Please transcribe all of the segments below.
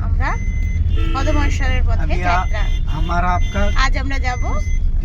আমরা পদমহেশ্বরের পথে যাত্রা। আজ আমরা যাব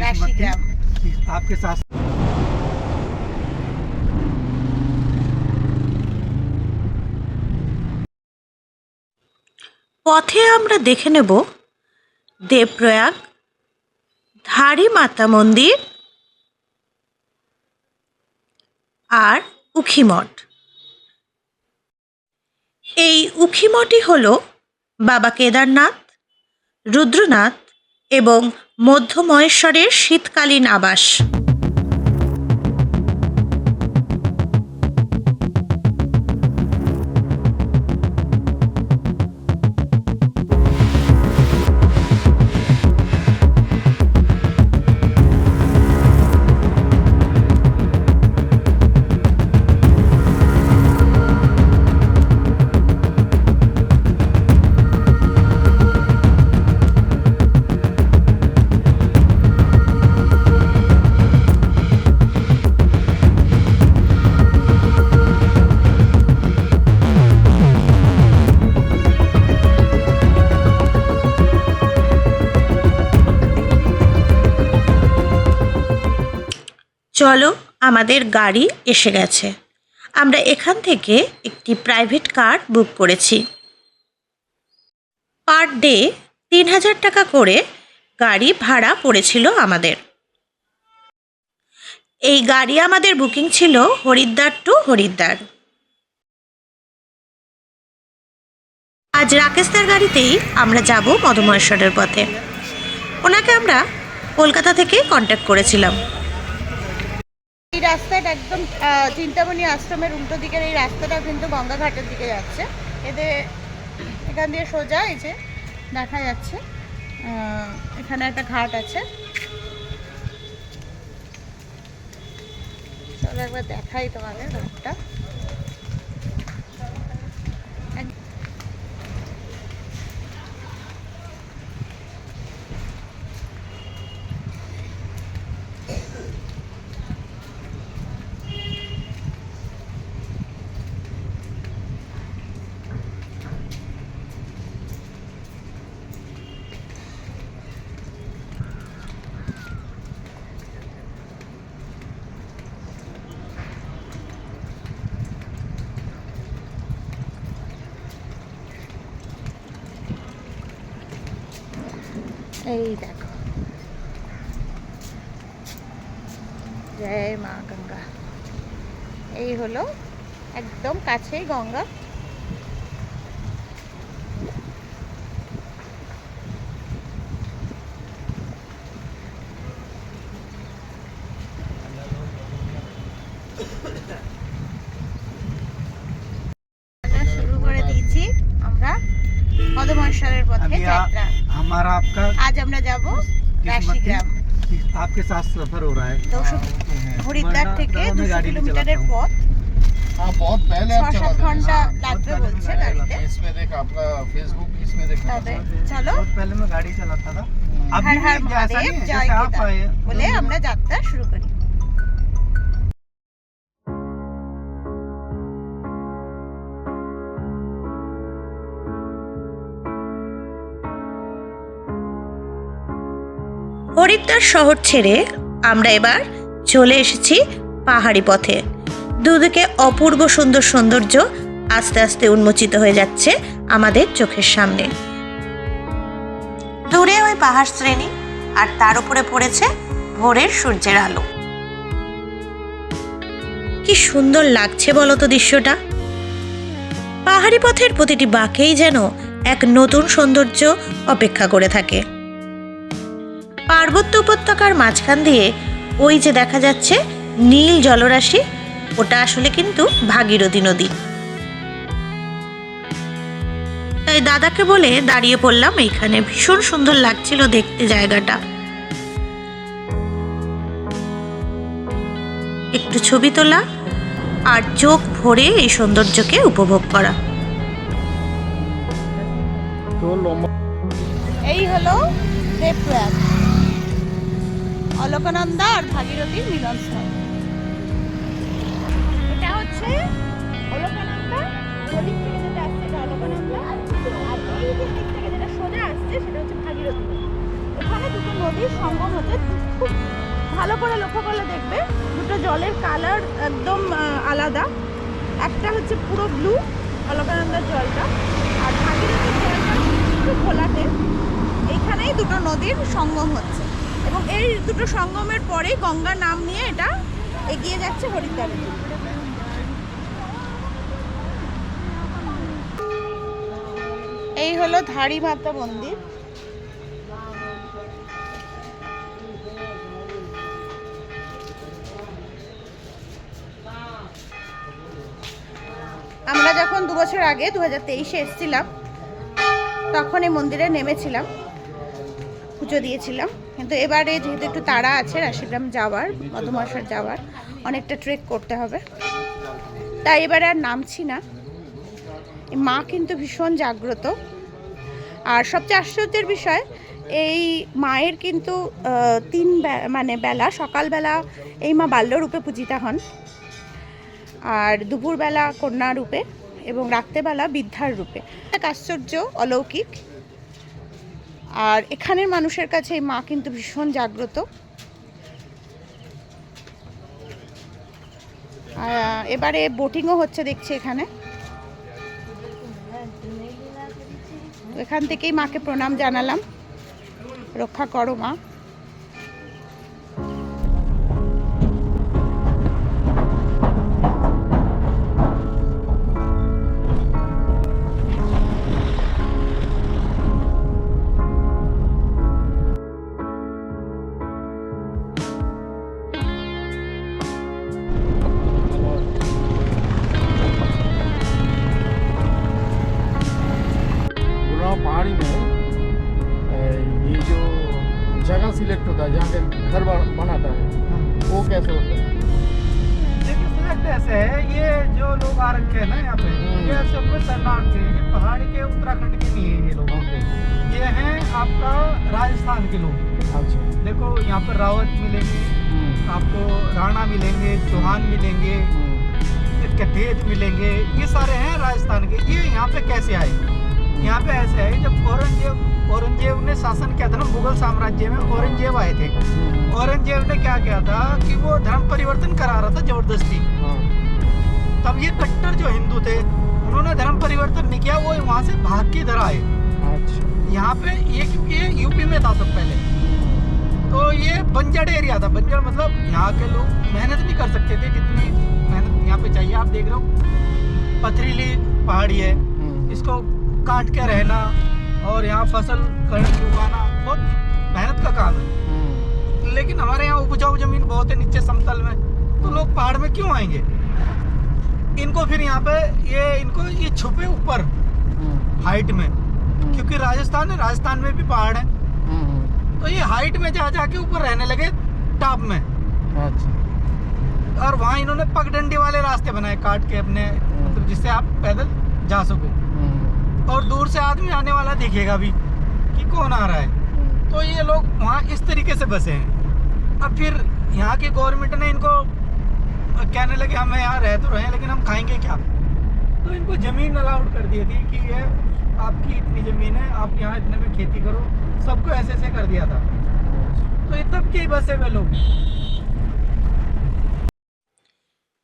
রাশিগ্রাম। পথে আমরা দেখে নেব দেবপ্রয়াগ, ধারী মাতা মন্দির আর উখিমঠ। এই উখিমঠই হল বাবা কেদারনাথ, রুদ্রনাথ এবং মধ্যমহেশ্বরের শীতকালীন আবাস। চলো, আমাদের গাড়ি এসে গেছে। আমরা এখান থেকে একটি প্রাইভেট কার বুক করেছি। পার ডে 3000 টাকা করে গাড়ি ভাড়া পড়েছিল আমাদের। এই গাড়ি আমাদের বুকিং ছিল হরিদ্বার টু হরিদ্বার। আজ রাকেশদার গাড়িতেই আমরা যাব মধ্যমহেশ্বরের পথে। ওনাকে আমরা কলকাতা থেকে কন্ট্যাক্ট করেছিলাম। এই রাস্তাটা একদম চিন্তামণি আশ্রমের উল্টো দিকের এই রাস্তাটা কিন্তু গঙ্গা ঘাটের দিকে যাচ্ছে। এখান দিয়ে সোজা এই যে দেখা যাচ্ছে এখানে একটা ঘাট আছে। চলো একবার দেখাই তোমাদের ঘাটটা। এই দেখো, জয় মা গঙ্গা। এই হলো একদম কাছেই গঙ্গা। শুরু করে দিয়েছি আমরা পদমহেশ্বরের পথে যাত্রা। আজ আমরা যাব রাশিগ্রাম। आपके साथ सफर हो रहा है। হরিদ্বার থেকে 200 কিলোমিটারের পথ। हाँ, बहुत पहले आप चला 6-7 ঘন্টা লাগবে বলছে গাড়িতে। इसमें देखा आपका फेसबुक, इसमें देखा তবে চলো, बहुत पहले मैं गाड़ी चलाता था। हर हर महादेव, जय केदार বলে আমরা যাত্রা শুরু করি। হরিদ্বার শহর ছেড়ে আমরা এবার চলে এসেছি পাহাড়ি পথে। দুদিকে অপূর্ব সুন্দর সৌন্দর্য আস্তে আস্তে উন্মোচিত হয়ে যাচ্ছে আমাদের চোখের সামনে। দূরে ওই পাহাড় শ্রেণী, আর তার উপরে পড়েছে ভোরের সূর্যের আলো। কি সুন্দর লাগছে বলতো দৃশ্যটা। পাহাড়ি পথের প্রতিটি বাঁকেই যেন এক নতুন সৌন্দর্য অপেক্ষা করে থাকে। পার্বত্য উপত্যকার মাঝখান দিয়ে ওই যে দেখা যাচ্ছে নীল জলরাশি, ওটা আসলে কিন্তু ভাগীরথী নদী। তাই দাদাকে বলে দাঁড়িয়ে পড়লাম এইখানে। ভীষণ সুন্দর লাগছিল দেখতে জায়গাটা। একটু ছবি তোলা আর চোখ ভরে এই সৌন্দর্যকে উপভোগ করা। এই হলো দেবপ্রয়াগ, অলকানন্দা আর ভাগীরথীর মিলনস্থল। এটা হচ্ছে অলকানন্দা, ওদিক থেকে যেটা আসছে এটা অলকানন্দা, আর এই যে নদীর সঙ্গম হচ্ছে। খুব ভালো করে লক্ষ্য করলে দেখবে দুটো জলের কালার একদম আলাদা। একটা হচ্ছে পুরো ব্লু অলকানন্দার জলটা, আর ভাগীরথীর জলটা একটু ঘোলাটে। এইখানেই দুটো নদীর সঙ্গম হচ্ছে এবং এই দুটো সঙ্গমের পরেই গঙ্গার নাম নিয়ে এটা এগিয়ে যাচ্ছে হরিদ্বারে। এই হলো ধারী মাতা মন্দির। আমরা যখন 2 বছর আগে 2023-এ এসেছিলাম তখন এই মন্দিরে নেমেছিলাম, পুজো দিয়েছিলাম। কিন্তু এবারে যেহেতু একটু তাড়া আছে রাশিগ্রাম যাওয়ার, মধুমহাশয় যাওয়ার, অনেকটা ট্রেক করতে হবে, তাই এবারে আর নামছি না। মা কিন্তু ভীষণ জাগ্রত। আর সবচেয়ে আশ্চর্যের বিষয়, এই মায়ের কিন্তু 3 বেলা, সকালবেলা এই মা বাল্যরূপে পূজিতা হন, আর দুপুরবেলা কন্যা রূপে এবং রাত্রেবেলা বৃদ্ধার রূপে। এক আশ্চর্য, অলৌকিক। আর এখানের মানুষের কাছে এই মা কিন্তু ভীষণ জাগ্রত। এবারে বোটিংও হচ্ছে দেখছি এখানে। এখান থেকেই মাকে প্রণাম জানালাম, রক্ষা করো মা। पहाड़ी में ये जो जगह सिलेक्ट होता है जहाँ पे घर बनाता है वो कैसे होता है? देखिए सिलेक्ट ऐसे है, ये जो लोग आ रखे हैं ना यहाँ पे, ये सब शरणार्थी के, ये पहाड़ी के उत्तराखंड के नहीं है ये लोग। ये हैं आपका राजस्थान के लोग। अच्छा, देखो यहाँ पर रावत मिलेंगे, आपको राणा मिलेंगे, चौहान मिलेंगे, कठेत मिलेंगे, ये सारे हैं राजस्थान के। ये यहाँ पे कैसे आए? यहाँ पे ऐसे है, जब औरंगजेब ने शासन किया था ना मुगल साम्राज्य में, औरंगजेब आए थे। औरंगजेब ने क्या किया था कि वो धर्म परिवर्तन करा रहा था जबरदस्ती। तब ये कट्टर जो हिंदू थे उन्होंने धर्म परिवर्तन नहीं किया, वो वहाँ से भाग के इधर आए। अच्छा, यहाँ पे ये यूपी में था सब पहले, तो ये बंजर एरिया था। बंजर मतलब यहाँ के लोग मेहनत नहीं कर सकते थे जितनी मेहनत यहाँ पे चाहिए। आप देख रहे हो पथरीली पहाड़ी है, इसको काट के रहना और यहाँ फसल उगाना बहुत मेहनत का काम है। लेकिन हमारे यहाँ उपजाऊ जमीन बहुत है नीचे समतल में, तो लोग पहाड़ में क्यों आएंगे? इनको फिर यहाँ पे ये छुपे ऊपर हाइट में, क्योंकि राजस्थान है, राजस्थान में भी पहाड़ है, तो ये हाइट में जा जाके ऊपर रहने लगे टॉप में। अच्छा, और वहाँ इन्होंने पगडंडी वाले रास्ते बनाए काट के अपने, मतलब जिससे आप पैदल जा सको और दूर से आदमी आने वाला दिखेगा भी कि कौन आ रहा है। तो ये लोग वहाँ इस तरीके से बसे हैं। अब फिर यहाँ की गवर्नमेंट ने इनको कहने लगे हम यहाँ रह तो रहे लेकिन हम खाएंगे क्या, तो इनको ज़मीन अलाउड कर दी थी कि ये आपकी इतनी ज़मीन है, आप यहाँ इतने में खेती करो। सबको ऐसे ऐसे कर दिया था। तो ये तब के बसे हुए लोग।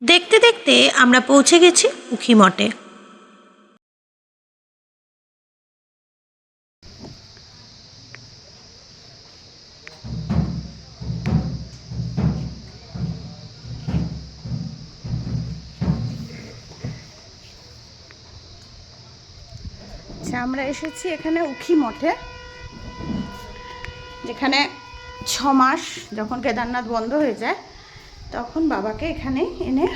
দেখতে দেখতে আমরা পৌঁছে গেছি উখি মঠে। আমরা এসেছি এখানে উখি মঠে, যেখানে 6 মাস যখন কেদারনাথ বন্ধ হয়ে যায় তখন বাবাকে এখানে এনে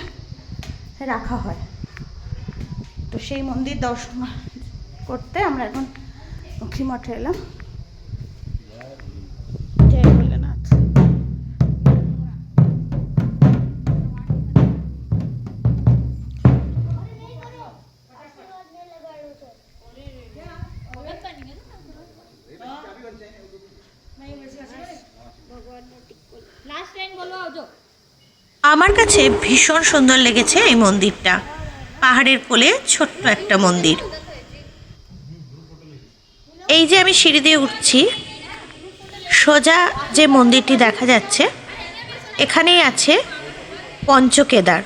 রাখা হয়। তো সেই মন্দির দর্শন করতে আমরা এখন উখি মঠে এলাম। জয় ভোলেনাথ। আমার কাছে ভীষণ সুন্দর লেগেছে এই মন্দিরটা। পাহাড়ের কোলে ছোট্ট একটা মন্দির। এই যে আমি সিঁড়ি দিয়ে উঠছি, সোজা যে মন্দিরটি দেখা যাচ্ছে এখানেই আছে পঞ্চকেদার।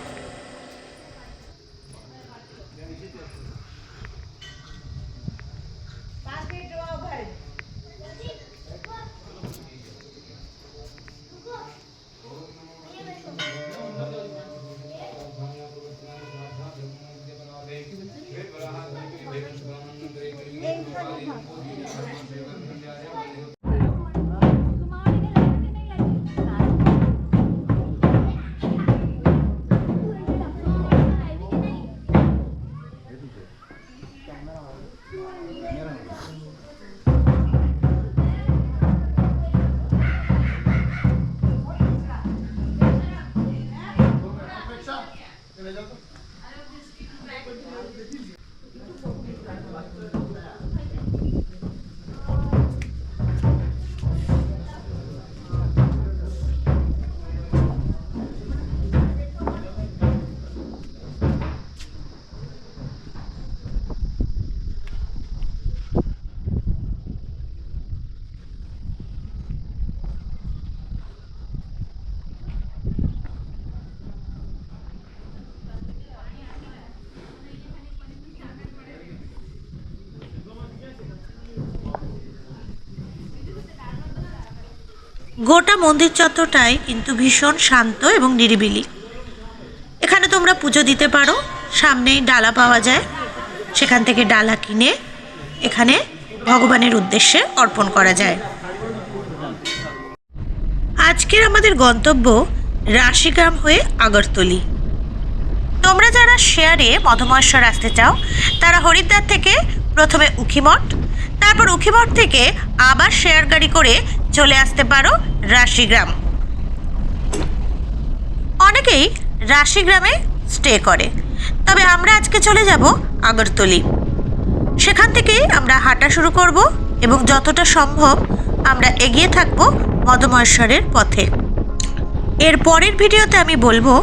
গোটা মন্দির চত্বরটাই কিন্তু ভীষণ শান্ত এবং নিরিবিলি। এখানে তোমরা পুজো দিতে পারো, সামনেই ডালা পাওয়া যায়, সেখান থেকে ডালা কিনে এখানে ভগবানের উদ্দেশ্যে অর্পণ করা যায়। আজকের আমাদের গন্তব্য রাশিগ্রাম হয়ে আগরতলি। তোমরা যারা শেয়ারে মধুমহেশ্বর আসতে চাও তারা হরিদ্বার থেকে প্রথমে উখিমঠ, তারপর উখিমঠ থেকে আবার শেয়ার গাড়ি করে চলে আসতে পারো রাশিগ্রাম। অনেকেই রাশিগ্রামে স্টে করে, তবে আমরা আজকে চলে যাব আগরতলি। সেখান থেকে আমরা হাঁটা শুরু করব এবং যতটা সম্ভব আমরা এগিয়ে থাকব মধুমহেশ্বরের পথে। এর পরের ভিডিওতে আমি বলবো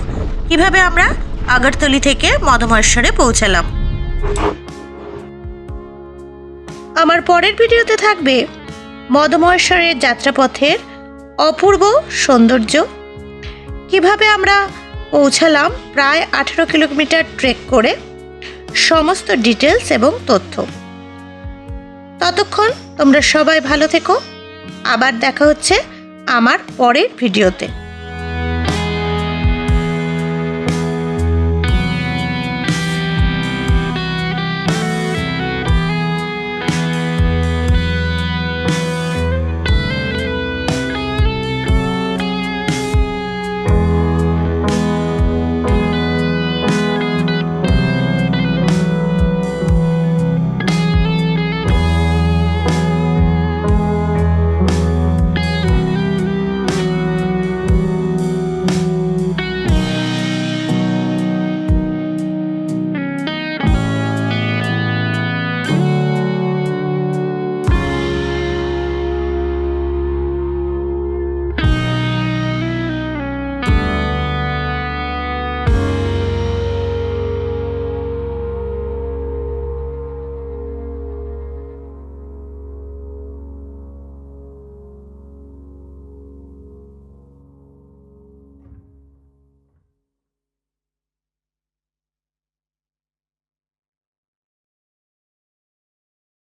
কিভাবে আমরা আগরতলি থেকে মধুমহেশ্বরে পৌঁছালাম। আমার পরের ভিডিওতে থাকবে মধুমহেশ্বরের যাত্রাপথের অপূর্ব সৌন্দর্য, কিভাবে আমরা পৌঁছালাম প্রায় 18 কিলোমিটার ট্রেক করে, সমস্ত ডিটেলস এবং তথ্য। ততক্ষণ তোমরা সবাই ভালো থেকো, আবার দেখা হচ্ছে আমার পরের ভিডিওতে।